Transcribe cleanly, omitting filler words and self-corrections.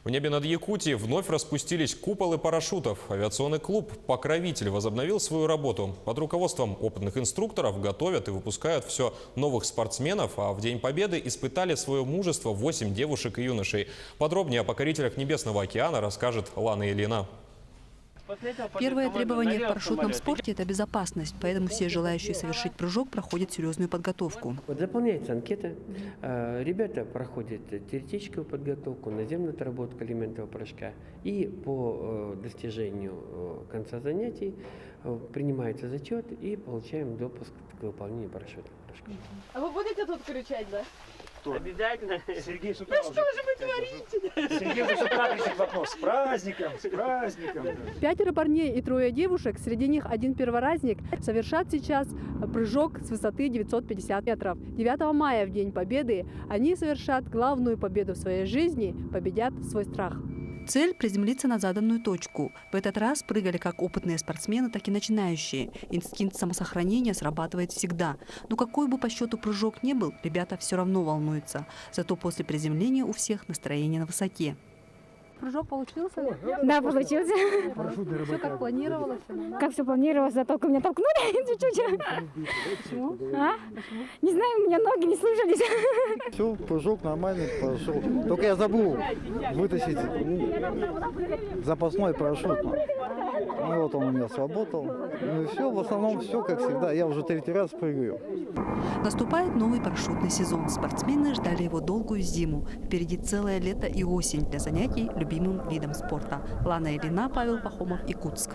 В небе над Якутией вновь распустились куполы парашютов. Авиационный клуб «Покровитель» возобновил свою работу. Под руководством опытных инструкторов готовят и выпускают все новых спортсменов. А в День Победы испытали свое мужество 8 девушек и юношей. Подробнее о покорителях Небесного океана расскажет Лана Ильина. Первое требование в парашютном спорте – это безопасность, поэтому все желающие совершить прыжок проходят серьезную подготовку. Заполняется анкета, ребята проходят теоретическую подготовку, наземную отработку элементов прыжка, и по достижению конца занятий принимается зачет и получаем допуск к выполнению парашютного прыжка. А вы будете тут кричать, да? Обязательно. Сергей с утра. Да что же вы творите? Сергей с утра кричит в окно: с праздником, с праздником. 5 парней и 3 девушек, среди них один перворазник, совершат сейчас прыжок с высоты 950 метров. 9 мая, в День Победы, они совершат главную победу в своей жизни, победят свой страх. Цель – приземлиться на заданную точку. В этот раз прыгали как опытные спортсмены, так и начинающие. Инстинкт самосохранения срабатывает всегда. Но какой бы по счету прыжок ни был, ребята все равно волнуются. Зато после приземления у всех настроение на высоте. Прыжок получился? Да, получился. Все как планировалось? Как все планировалось, за только меня толкнули чуть-чуть. Почему? А? Не знаю, у меня ноги не слушались. Все, прыжок нормальный пошел. Только я забыл вытащить запасной парашют. Ну вот он у меня сработал. Ну и все, в основном все как всегда. Я уже 3-й раз прыгаю. Наступает новый парашютный сезон. Спортсмены ждали его долгую зиму. Впереди целое лето и осень для занятий любимым видом спорта. Лана Ильина, Павел Пахомов, Якутск.